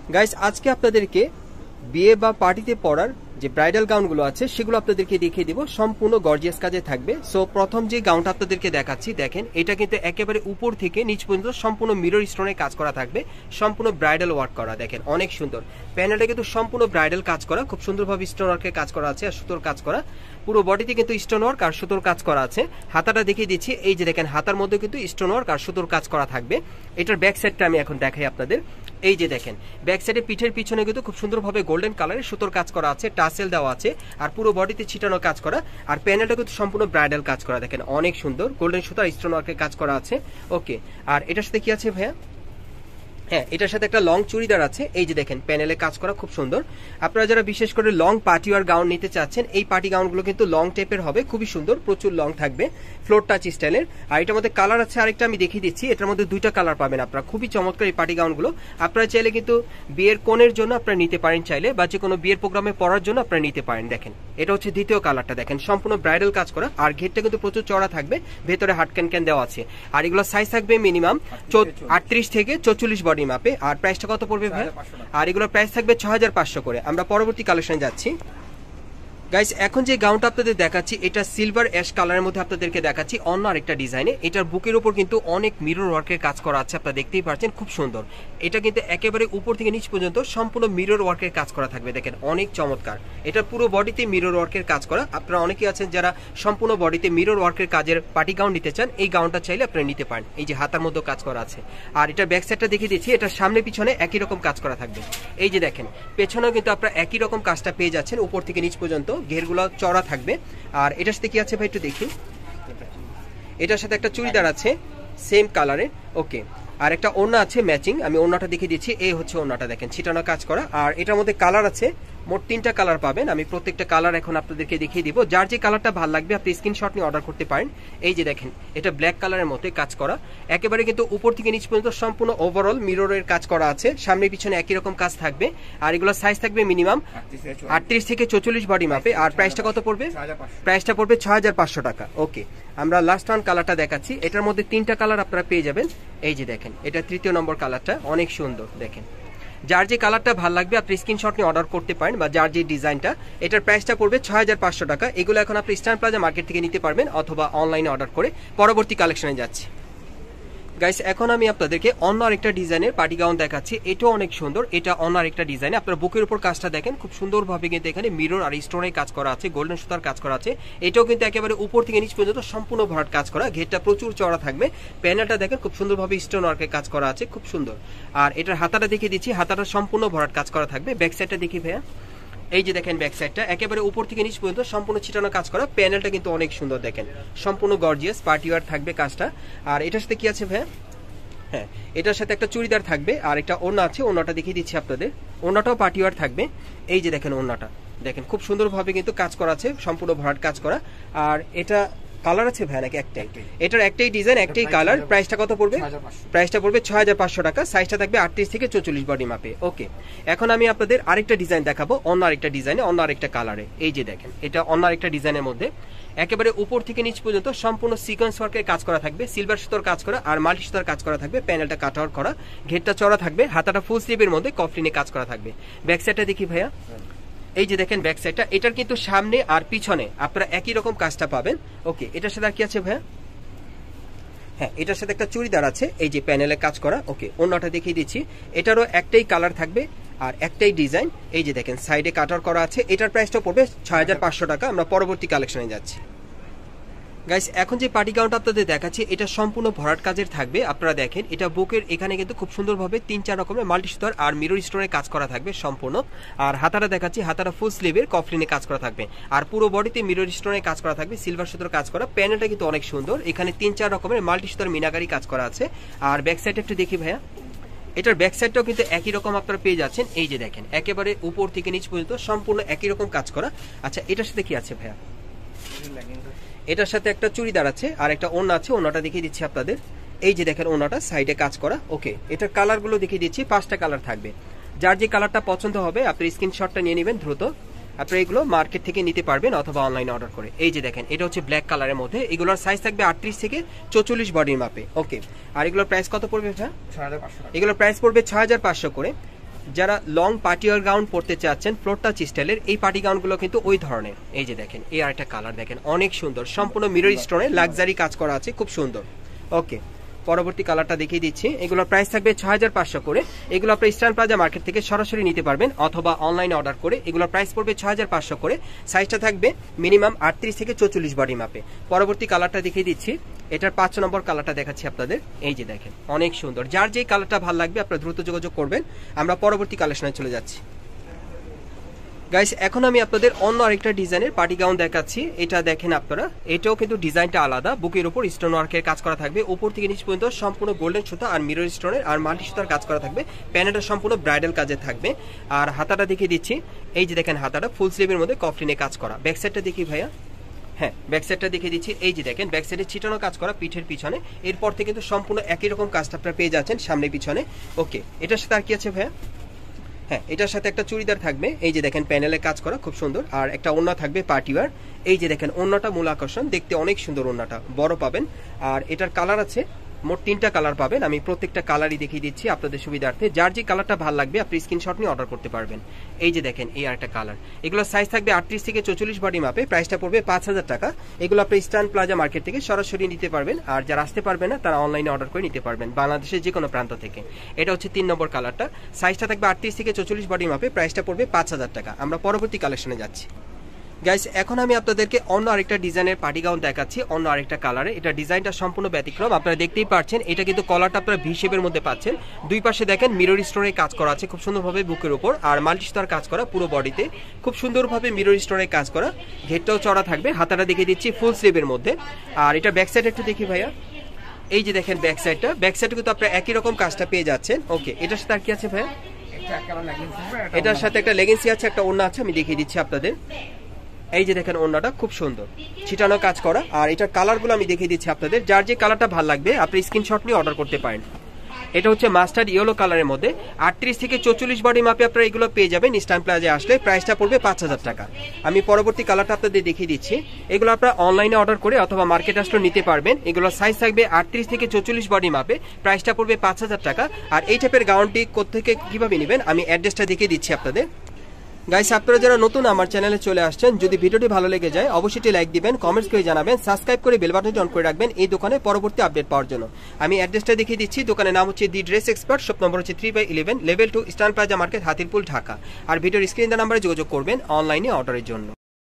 Guys আজকে আপনাদেরকে বিয়ে বা পার্টিতে পরার যে ব্রাইডাল গাউনগুলো আছে সেগুলো আপনাদেরকে দেখিয়ে দিব, সম্পূর্ণ গর্জিয়াস কাজে থাকবে। সো প্রথম যে গাউনটা আপনাদেরকে দেখাচ্ছি, দেখেন এটা কিন্তু একেবারে উপর থেকে নিচ পর্যন্ত সম্পূর্ণ মিরর স্টোনে কাজ করা থাকবে, সম্পূর্ণ ব্রাইডাল ওয়ার্ক করা। দেখেন অনেক সুন্দর, প্যানেলটা কিন্তু সম্পূর্ণ ব্রাইডাল কাজ করা, খুব সুন্দরভাবে স্টোন ওয়ার্কের কাজ করা আছে আর সুতোর কাজ করা। পুরো বডিতে কিন্তু স্টোন ওয়ার্ক আর সুতোর কাজ করা আছে। হাতাটা দেখিয়ে দিচ্ছি, এই যে দেখেন হাতার মধ্যে কিন্তু স্টোন ওয়ার্ক আর সুতোর কাজ করা থাকবে। এটার ব্যাক সাইডটা আমি এখন দেখাই আপনাদের। এই যে দেখেন ব্যাক সাইডে পিঠের পিছনে কিন্তু খুব সুন্দরভাবে গোল্ডেন কালারের সুতোর কাজ করা আছে, টাসেল দেওয়া আছে আর পুরো বডিতে ছিটানো কাজ করা। আর প্যানেলটা কিন্তু সম্পূর্ণ ব্রাইডাল কাজ করা, দেখেন অনেক সুন্দর গোল্ডেন সুতার স্টোন ওয়ার্কের কাজ করা আছে। ওকে, আর এটার সাথে কি আছে ভাইয়া? হ্যাঁ, এটার সাথে একটা লং চুড়িদার আছে। এই যে দেখেন প্যানেলে কাজ করা খুব সুন্দর। আপনারা যারা বিশেষ করে লং পার্টি ওয়ার গাউন নিতে চাচ্ছেন, এই পার্টি গাউনগুলো কিন্তু লং টাইপের হবে, খুবই সুন্দর, প্রচুর লং থাকবে, ফ্লোর টাচ স্টাইলের। আর এটার মধ্যে কালার আছে আরেকটা, আমি দেখিয়ে দিচ্ছি। এটার মধ্যে দুইটা কালার পাবেন আপনারা, খুবই চমৎকার এই পার্টি গাউনগুলো। আপনারা চাইলে কিন্তু বিয়ের কোণের জন্য আপনারা নিতে পারেন চাইলে, বা যে কোনো বিয়ের প্রোগ্রামে পরার জন্য আপনারা নিতে পারেন। দেখেন এটা হচ্ছে দ্বিতীয় কালারটা, দেখেন সম্পূর্ণ ব্রাইডাল কাজ করা আর ঘেরটা কিন্তু প্রচুর চড়া থাকবে, ভেতরে হাট ক্যান দেওয়া আছে। আর এগুলো সাইজ থাকবে মিনিমাম 38 থেকে 44 বডি মাপে। আর প্রাইস কত পড়বে ভাই? আর এগুলোর প্রাইস থাকবে 6500 করে। আমরা পরবর্তী কালেকশনে যাচ্ছি। গাইস এখন যে গাউনটা আপনাদের দেখাচ্ছি, এটা সিলভার অ্যাশ কালারের মধ্যে আপনাদেরকে দেখাচ্ছি অন্য আরেকটা ডিজাইনে। এটার বুকের উপর কিন্তু অনেক মিরর ওয়ার্কের কাজ করা আছে, আপনারা দেখতেই পাচ্ছেন, খুব সুন্দর। এটা কিন্তু একেবারে উপর থেকে নিচ পর্যন্ত সম্পূর্ণ মিরর ওয়ার্কের কাজ করা থাকবে, দেখেন অনেক চমৎকার। এটা পুরো বডিতে মিরর ওয়ার্কের কাজ করা। আপনারা অনেকেই আছেন যারা সম্পূর্ণ বডিতে মিরর ওয়ার্কের কাজের পার্টি গাউন নিতে চান, এই গাউনটা চাইলে আপনারা নিতে পারেন। এই যে হাতার মধ্যে কাজ করা আছে। আর এটার ব্যাক সাইডটা দেখিয়ে দিচ্ছি, এটা সামনে পিছনে একই রকম কাজ করা থাকবে। এই যে দেখেন পেছনেও কিন্তু আপনারা একই রকম কাজটা পেয়ে যাচ্ছেন, উপর থেকে নিচ পর্যন্ত ঘেরগুলো চড়া থাকবে। আর এটার সাথে কি আছে ভাই একটু দেখি। এটার সাথে একটা চুড়িদার আছে সেম কালারে। ওকে, আর একটা ওড়না আছে ম্যাচিং, আমি ওড়নাটা দেখিয়ে দিচ্ছি। এই হচ্ছে ওড়নাটা, দেখেন ছিটানো কাজ করা। আর এটার মধ্যে কালার আছে মোট 3টা কালার পাবেন। আমি প্রত্যেকটা কালার এখন আপনাদেরকে দেখিয়ে দিব, যার যে কালারটা ভালো লাগবে আপনি স্ক্রিনশট নিয়ে অর্ডার করতে পারেন। এই যে দেখেন এটা ব্ল্যাক কালারের মধ্যে কাজ করা, একেবারে কিন্তু উপর থেকে নিচ পর্যন্ত সম্পূর্ণ ওভারঅল মিররের কাজ করা আছে, সামনে পিছনে একই রকম কাজ থাকবে। আর এগুলো সাইজ থাকবে মিনিমাম 38 থেকে 44 বডি মাপে। আর প্রাইসটা কত পড়বে? প্রাইসটা পড়বে 6500 টাকা। ওকে, আমরা লাস্ট ওয়ান কালারটা দেখাচ্ছি। এটার মধ্যে 3টা কালার আপনারা পেয়ে যাবেন। এই যে দেখেন এটা 3য় নম্বর কালারটা, অনেক সুন্দর। দেখেন যার যে কালারটা ভালো লাগবে আপনি স্ক্রিনশট নিয়ে অর্ডার করতে পারেন, বা যার যে ডিজাইনটা। এটার প্রাইসটা পড়বে 6500 টাকা। এগুলো এখন আপনি স্টার প্লাজা মার্কেট থেকে নিতে পারবেন অথবা অনলাইনে অর্ডার করে। পরবর্তী কালেকশনে যাচ্ছি। গাইস এখন আমি আপনাদেরকে অন্য আরেকটা ডিজাইনের পার্টি গাউন দেখাচ্ছি। এটাও অনেক সুন্দর, এটা অন্য আরেকটা ডিজাইনে। আপনার বুকের উপর কাজটা দেখেন খুব সুন্দরভাবে কিন্তু এখানে মিরর আর স্টোনের কাজ করা আছে, গোল্ডেন সুতার কাজ করা আছে। এটাও কিন্তু একেবারে উপর থেকে নিচ পর্যন্ত সম্পূর্ণ ভরাট কাজ করা, ঘেরটা প্রচুর চড়া থাকবে। প্যানেলটা দেখেন খুব সুন্দরভাবে স্টোন ওয়ার্কের কাজ করা আছে, খুব সুন্দর। আর এটার হাতাটা দেখিয়ে দিচ্ছি, হাতাটা সম্পূর্ণ ভরাট কাজ করা থাকবে। ব্যাক সাইডটা দেখি ভাইয়া। এই যে দেখেন ব্যাক সাইডটা একেবারে উপর থেকে নিচ পর্যন্ত সম্পূর্ণ ছিটানো কাজ করা। প্যানেলটা কিন্তু অনেক সুন্দর, দেখেন সম্পূর্ণ গর্জিয়াস পার্টি ওয়্যার থাকবে কাজটা। আর এটার সাথে কি আছে ভাইয়া? হ্যাঁ, এটার সাথে একটা চুড়িদার থাকবে আর একটা ওড়না আছে, ওড়নাটা দেখিয়ে দিচ্ছি আপনাদের। ওড়নাটাও পার্টি ওয়্যার থাকবে। এই যে দেখেন ওড়নাটা দেখেন খুব সুন্দরভাবে কিন্তু কাজ করা আছে, সম্পূর্ণ ভরাট কাজ করা। আর এটা কালার আছে ভাই নাকি একটাই? এটার একটাই ডিজাইন, একটাই কালার। প্রাইসটা কত পড়বে? প্রাইসটা পড়বে 6500 টাকা। সাইজটা থাকবে 38 থেকে 44 বডি মাপে। ওকে, এখন আমি আপনাদের আরেকটা ডিজাইন দেখাবো, অন্য আরেকটা ডিজাইনে, অন্য আরেকটা কালারে। এই যে দেখেন এটা অন্য আরেকটা ডিজাইনের মধ্যে একেবারে উপর থেকে নিচ পর্যন্ত সম্পূর্ণ সিকোয়েন্স ওয়ার্কের কাজ করা থাকবে, সিলভার সুতোর কাজ করা আর মাল্টি সুতোর কাজ করা থাকবে। প্যানেলটা কাট আউট করা, ঘেরটা চড়া থাকবে, হাতাটা ফুল স্লিভের মধ্যে কফলিনে কাজ করা থাকবে। ব্যাক সাইডটা দেখি ভাইয়া। এই যে দেখেন ব্যাক সাইডটা, এটার কিন্তু সামনে আর পিছনে আপনারা একই রকম কাজটা পাবেন। ওকে, এটার সাথে আর কি আছে ভাইয়া? হ্যাঁ, এটার সাথে একটা চুড়িদার আছে, এই যে প্যানেলে কাজ করা। ওকে, অন্যটা দেখিয়ে দিচ্ছি। এটারও একটাই কালার থাকবে আর একটাই ডিজাইন। এই যে দেখেন সাইডে কাটার করা আছে। এটার প্রাইসটা পড়বে 6500 টাকা। আমরা পরবর্তী কালেকশনে যাচ্ছি। গাইস এখন যে পার্টি গাউনটা আপনাদের দেখাচ্ছি, এটা সম্পূর্ণ ভরাট কাজের থাকবে। আপনারা দেখেন এটা বুকের এখানে কিন্তু খুব সুন্দরভাবে 3-4 রকমের মাল্টি সুতার আর মিরর স্টোনের কাজ করা থাকবে সম্পূর্ণ। আর হাতাটা দেখাচ্ছি, হাতাটা ফুল স্লিভের কফলিনে কাজ করা থাকবে। আর পুরো বডিতে মিরর স্টোনের কাজ করা থাকবে, সিলভার সুতার কাজ করা। প্যানেলটা কিন্তু অনেক সুন্দর, এখানে 3-4 রকমের মাল্টি সুতার মিনাকারি কাজ করা আছে। আর ব্যাক সাইডটা একটু দেখি ভাইয়া। এটার ব্যাক সাইডটাও কিন্তু একই রকম আপনারা পেয়ে যাচ্ছেন। এই যে দেখেন একেবারে উপর থেকে নিচ পর্যন্ত সম্পূর্ণ একই রকম কাজ করা। আচ্ছা, এটার সাথে কি আছে ভাইয়া? এটার সাথে একটা চুড়িদার আছে আর একটা ওড়না আছে, ওড়নাটা দেখিয়ে দিচ্ছি আপনাদের। এই যে দেখেন ওড়নাটা সাইডে কাজ করা। ওকে, এটার কালারগুলো দেখিয়ে দিচ্ছি, 5টা কালার থাকবে। যার যে কালারটা পছন্দ হবে আপনি স্ক্রিনশটটা নিয়ে নেবেন দ্রুত। আপনারা এগুলো মার্কেট থেকে নিতে পারবেন অথবা অনলাইনে অর্ডার করে। এই যে দেখেন এটা হচ্ছে ব্ল্যাক কালারের মধ্যে, এগুলোর সাইজ থাকবে 38 থেকে 44 বডির মাপে। ওকে, আর এগুলোর প্রাইস কত পড়বে? এগুলোর প্রাইস পড়বে 6500 করে। যারা লং পার্টিওয়ার গাউন পরতে চাচ্ছেন ফ্লোর টাচ স্টাইলের, এই পার্টি গাউনগুলো কিন্তু ওই ধরনের। এই যে দেখেন, এই আরেকটা কালার দেখেন, অনেক সুন্দর, সম্পূর্ণ মিরর স্টোনে লাক্সারি কাজ করা আছে, খুব সুন্দর। ওকে, পরবর্তী কালারটা দেখিয়ে দিচ্ছি। এগুলোর প্রাইস থাকবে 6500 করে। এগুলো আপনি ইস্টার্ন প্লাজা মার্কেট থেকে সরাসরি নিতে পারবেন অথবা অনলাইনে অর্ডার করে। এগুলোর প্রাইস পড়বে 6500 করে। সাইজটা থাকবে মিনিমাম 38 থেকে 44 বডি মাপে। পরবর্তী কালারটা দেখিয়ে দিচ্ছি। এটার 5 নম্বর কালারটা দেখাচ্ছি আপনাদের। এই যে দেখেন, অনেক সুন্দর। যার যেই কালারটা ভালো লাগবে আপনারা দ্রুত যোগাযোগ করবেন। আমরা পরবর্তী কালেকশনে চলে যাচ্ছি। গাইস, এখন আমি আপনাদের অন্য আরেকটা ডিজাইনের পার্টি গাউন দেখাচ্ছি। এটা দেখেন আপনারা, এটাও কিন্তু ডিজাইনটা আলাদা। বুকের উপর স্টোন ওয়ার্কের কাজ করা থাকবে, উপর থেকে নিচ পর্যন্ত সম্পূর্ণ গোল্ডেন সুতা আর মিরর স্টোনের আর মাল্টি সুতার কাজ করা থাকবে। প্যানেলটা সম্পূর্ণ ব্রাইডাল কাজে থাকবে। আর হাতাটা দেখিয়ে দিচ্ছি। এই যে দেখেন, হাতাটা ফুল স্লিভের মধ্যে কফলিনে কাজ করা। ব্যাক সাইডটা দেখি ভাইয়া। হ্যাঁ, ব্যাক সাইডটা দেখিয়ে দিচ্ছি। এই যে দেখেন, ব্যাক সাইডে ছিটানো কাজ করা পিঠের পিছনে। এরপর থেকে কিন্তু সম্পূর্ণ একই রকম কাজটা আপনারা পেয়ে যাচ্ছেন সামনে পিছনে। ওকে, এটার সাথে আর কি আছে ভাইয়া? হ্যাঁ, এটার সাথে একটা চুড়িদার থাকবে। এই যে দেখেন, প্যানেলে কাজ করা খুব সুন্দর। আর একটা ওড়না থাকবে পার্টিওয়ার। এই যে দেখেন, ওড়নাটা মূল আকর্ষণ, দেখতে অনেক সুন্দর, ওড়নাটা বড় পাবেন। আর এটার কালার আছে মোট 3টা কালার পাবেন। আমি প্রত্যেকটা কালারই দেখিয়ে দিচ্ছি আপনাদের সুবিধার্থে। যার যে কালারটা ভালো লাগবে আপনি স্ক্রিনশট নিয়ে অর্ডার করতে পারবেন। এই যে দেখেন, এই আরেকটা কালার। এগুলো সাইজ থাকবে 38 থেকে 44 বডি মাপে। প্রাইসটা পড়বে 5000 টাকা। এগুলো আপনি ইস্টার্ন প্লাজা মার্কেট থেকে সরাসরি নিতে পারবেন। আর যারা আসতে পারবেন না তারা অনলাইনে অর্ডার করে নিতে পারবেন বাংলাদেশের যে কোনো প্রান্ত থেকে। এটা হচ্ছে 3 নম্বর কালারটা। সাইজটা থাকবে 38 থেকে 44 বডি মাপে। প্রাইসটা পড়বে 5000 টাকা। আমরা পরবর্তী কালেকশনে যাচ্ছি। গাইস, এখন আমি আপনাদেরকে অন্য আরেকটা ডিজাইনের পার্টি গাউন দেখাচ্ছি, অন্য আরেকটা কালারে। এটা ডিজাইনটা সম্পূর্ণ ব্যতিক্রম, আপনারা দেখতেই পাচ্ছেন। এটা কিন্তু কলারটা আপনারা ভি শেপের মধ্যে পাচ্ছেন। দুই পাশে দেখেন মিরর স্টোনের কাজ করা আছে খুব সুন্দরভাবে বুকের উপর, আর মাল্টি সুতার কাজ করা পুরো বডিতে খুব সুন্দরভাবে মিরর স্টোনের কাজ করা। ঘেরটাও চড়া থাকবে। হাতাটা দেখিয়ে দিচ্ছি ফুল স্লিভের মধ্যে। আর এটা ব্যাক সাইড একটু দেখি ভাইয়া। এই যে দেখেন ব্যাক সাইডটা, ব্যাক সাইডে কিন্তু আপনারা একই রকম কাজটা পেয়ে যাচ্ছেন। ওকে, এটার সাথে আর কি আছে ভাইয়া? এটার সাথে একটা লেগিংসি আছে, একটা ওড়না আছে, আমি দেখিয়ে দিচ্ছি আপনাদের। এই যে দেখেন, ওড়নাটা খুব সুন্দর, ছিটানো কাজ করা। আর এটার কালারগুলো আমি দেখিয়ে দিচ্ছি আপনাদের। যার যে কালারটা ভালো লাগবে আপনি স্ক্রিনশট নিয়ে অর্ডার করতে পারেন। এটা হচ্ছে মাস্টার্ড ইয়েলো কালারের মধ্যে। 38 থেকে 44 বডি মাপে আপনারা এগুলো পেয়ে যাবেন ইস্টার্ন প্লাজায় আসলে। প্রাইসটা পড়বে 5000 টাকা। আমি পরবর্তী কালারটা আপনাদের দেখিয়ে দিচ্ছি। এগুলো আপনারা অনলাইনে অর্ডার করে অথবা মার্কেট আসলে নিতে পারবেন। এগুলো সাইজ থাকবে 38 থেকে 44 বডি মাপে। প্রাইসটা পড়বে 5000 টাকা। আর এই টাইপের গাউনটি কোত্থেকে কিভাবে নেবেন আমি অ্যাড্রেসটা দেখিয়ে দিচ্ছি আপনাদের। গাইস, আপনারা যারা নতুন আমার চ্যানেলে চলে আসছেন, যদি ভিডিওটি ভালো লেগে যায় অবশ্যই লাইক দিবেন, কমেন্টস করে জানাবেন, সাবস্ক্রাইব করে বেল বাটনটি অন করে রাখবেন এই দোকানে পরবর্তী আপডেট পাওয়ার জন্য। আমি অ্যাড্রেসটা দেখিয়ে দিচ্ছি। দোকানের নাম হচ্ছে the dress expert, shop number হচ্ছে 3/11, level 2, eastern plaza market, Hatirpul, Dhaka. আর ভিডিওর স্ক্রিন নাম্বারে যোগাযোগ করবেন অনলাইনে অর্ডারের জন্য।